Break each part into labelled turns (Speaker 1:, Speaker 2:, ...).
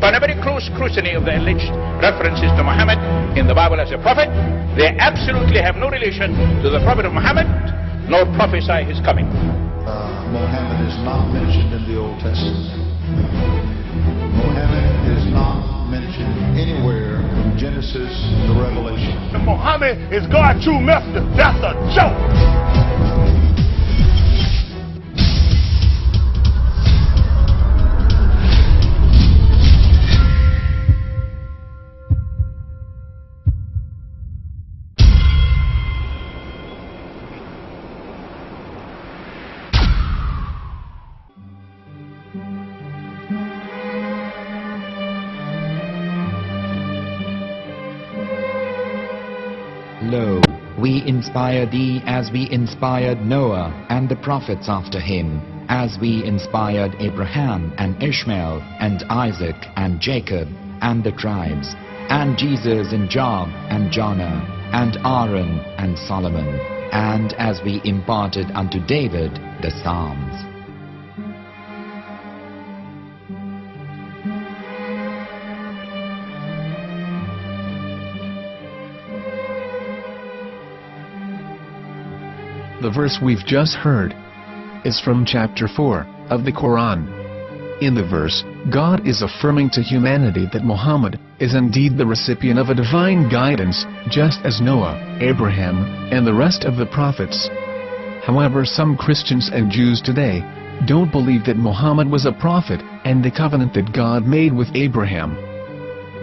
Speaker 1: Upon a very close scrutiny of the alleged references to Muhammad in the Bible as a prophet, they absolutely have no relation to the prophet of Muhammad, nor prophesy his coming.
Speaker 2: Muhammad is not mentioned in the Old Testament. Muhammad is not mentioned anywhere from Genesis to Revelation.
Speaker 3: Muhammad is God's true messenger. That's a joke.
Speaker 4: Lo, we inspire thee as we inspired Noah and the prophets after him, as we inspired Abraham and Ishmael and Isaac and Jacob and the tribes, and Jesus and Job and Jonah and Aaron and Solomon, and as we imparted unto David the Psalms.
Speaker 5: The verse we've just heard is from chapter 4 of the Quran. In the verse, God is affirming to humanity that Muhammad is indeed the recipient of a divine guidance, just as Noah, Abraham, and the rest of the prophets. However, some Christians and Jews today don't believe that Muhammad was a prophet and the covenant that God made with Abraham.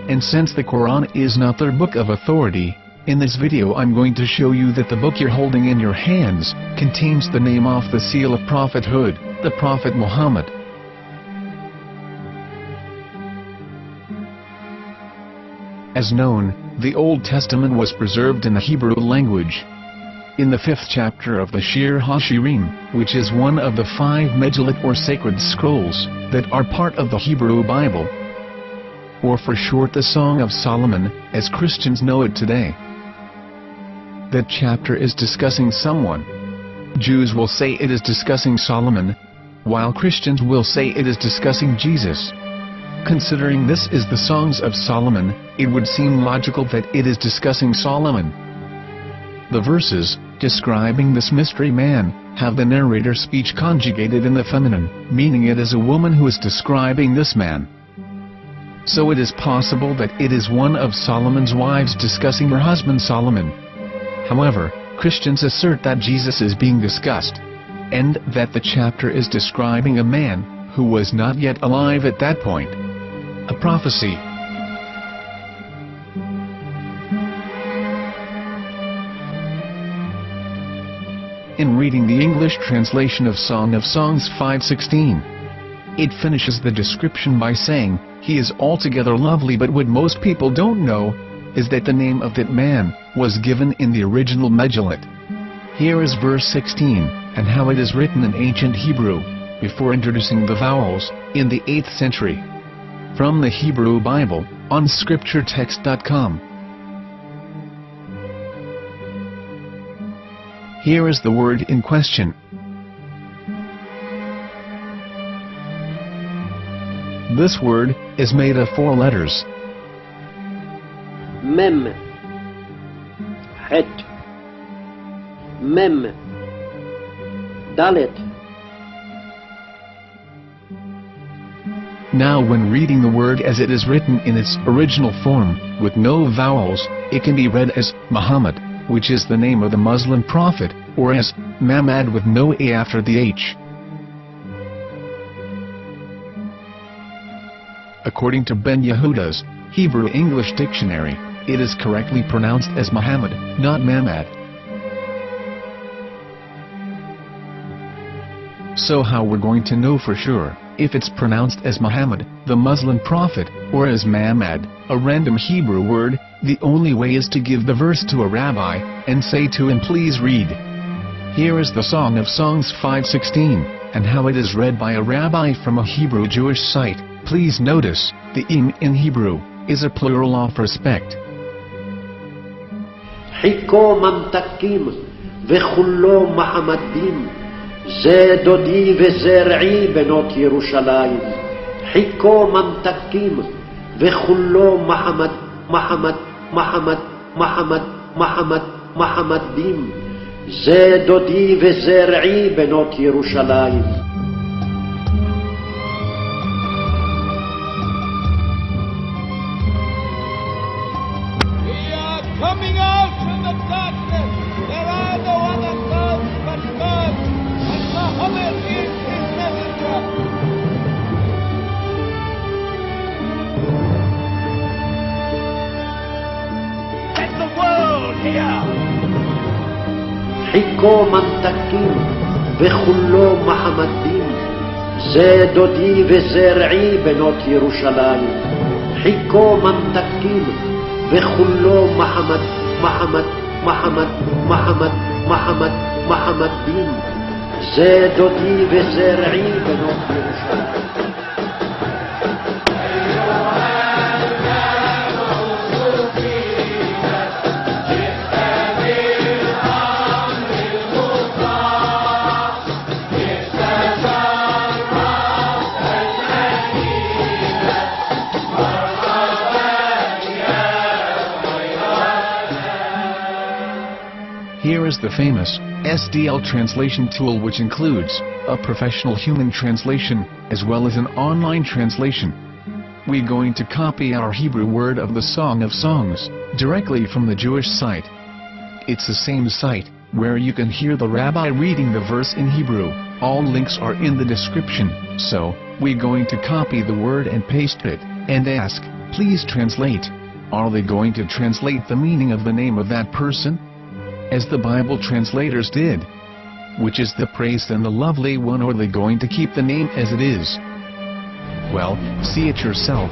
Speaker 5: And since the Quran is not their book of authority, in this video I'm going to show you that the book you're holding in your hands contains the name off the seal of prophethood, the Prophet Muhammad. As known, the Old Testament was preserved in the Hebrew language. In the 5th chapter of the Shir HaShirim, which is one of the 5 Megillat or sacred scrolls that are part of the Hebrew Bible, or for short the Song of Solomon, as Christians know it today. That chapter is discussing someone. Jews will say it is discussing Solomon, while Christians will say it is discussing Jesus. Considering this is the Songs of Solomon, it would seem logical that it is discussing Solomon. The verses, describing this mystery man, have the narrator's speech conjugated in the feminine, meaning it is a woman who is describing this man. So it is possible that it is one of Solomon's wives discussing her husband Solomon. However, Christians assert that Jesus is being discussed, and that the chapter is describing a man who was not yet alive at that point. A prophecy. In reading the English translation of Song of Songs 5:16, it finishes the description by saying, "He is altogether lovely," but what most people don't know is that the name of that man was given in the original Megillat. Here is verse 16, and how it is written in ancient Hebrew, before introducing the vowels, in the 8th century. From the Hebrew Bible, on scripturetext.com. Here is the word in question. This word is made of 4 letters.
Speaker 6: Mem, Het, Mem, Dalet.
Speaker 5: Now when reading the word as it is written in its original form, with no vowels, it can be read as Muhammad, which is the name of the Muslim prophet, or as Mamad with no A after the H. According to Ben Yehuda's Hebrew English Dictionary, it is correctly pronounced as Muhammad, not Mamad. So how we're going to know for sure if it's pronounced as Muhammad, the Muslim prophet, or as Mamad, a random Hebrew word? The only way is to give the verse to a rabbi and say to him, "Please read." Here is the Song of Songs 5:16, and how it is read by a rabbi from a Hebrew Jewish site. Please notice, the im in Hebrew is a plural of respect.
Speaker 6: Hiko mamtakim vechullo Mahamadim ze dodi ve zer'i benot Yerushalayim. Hiko mamtakim וכולו מחמדים, זה דודי וזרעי בנות ירושלים.
Speaker 7: Coming out from the darkness, there are no other gods but God, and Muhammad is his messenger.
Speaker 3: Let the world hear.
Speaker 6: חיכו ממתקים וכולו מחמדים, זה דודי וזרעי בנות ירושלים. חיכו ממתקים וכולו מחמדים, זה דודי וזרעי בנות ירושלים.
Speaker 5: Here is the famous SDL translation tool, which includes a professional human translation as well as an online translation. We're going to copy our Hebrew word of the Song of Songs directly from the Jewish site. It's the same site where you can hear the rabbi reading the verse in Hebrew. All links are in the description, so we're going to copy the word and paste it and ask, please translate. Are they going to translate the meaning of the name of that person? As the Bible translators did. Which is the praised and the lovely one, or are they going to keep the name as it is? Well, see it yourself.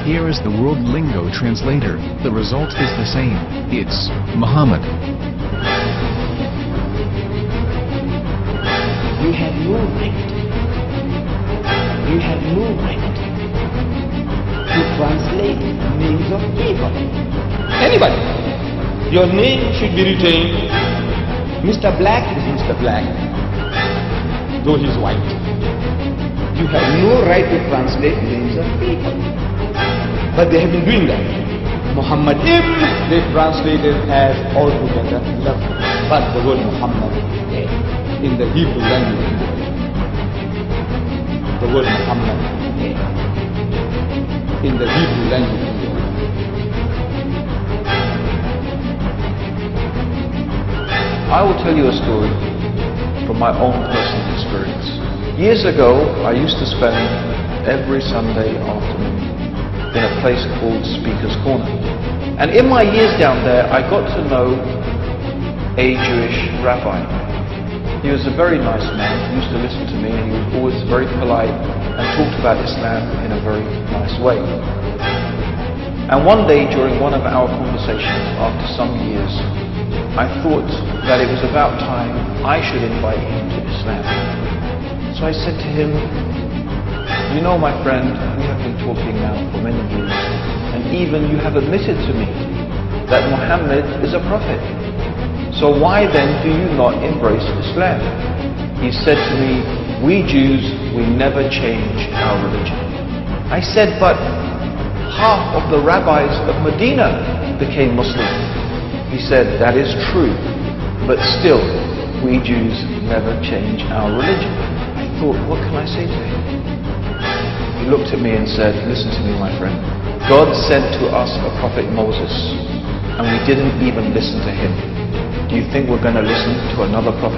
Speaker 5: Here is the World Lingo Translator. The result is the same. It's Muhammad.
Speaker 8: You have no right. You have no right to translate names of people. Anybody. Your name should be retained. Mr. Black is Mr. Black, though he's white. You have no right to translate names of people. But they have been doing that. Muhammad they translated as altogether lovely. But the word Muhammad in the Hebrew language, the word Muhammad in the Hebrew language.
Speaker 9: I will tell you a story from my own personal experience. Years ago, I used to spend every Sunday afternoon in a place called Speaker's Corner. And in my years down there, I got to know a Jewish rabbi. He was a very nice man. He used to listen to me, and he was always very polite and talked about Islam in a very nice way. And one day during one of our conversations after some years, I thought that it was about time I should invite him to Islam. So I said to him, you know, my friend, we have been talking now for many years, and even you have admitted to me that Muhammad is a prophet. So why then do you not embrace Islam? He said to me, we Jews, we never change our religion. I said, but half of the rabbis of Medina became Muslim. He said, that is true, but still, we Jews never change our religion. I thought, what can I say to him? He looked at me and said, listen to me, my friend. God sent to us a prophet Moses, and we didn't even listen to him. Do you think we're going to listen to another prophet?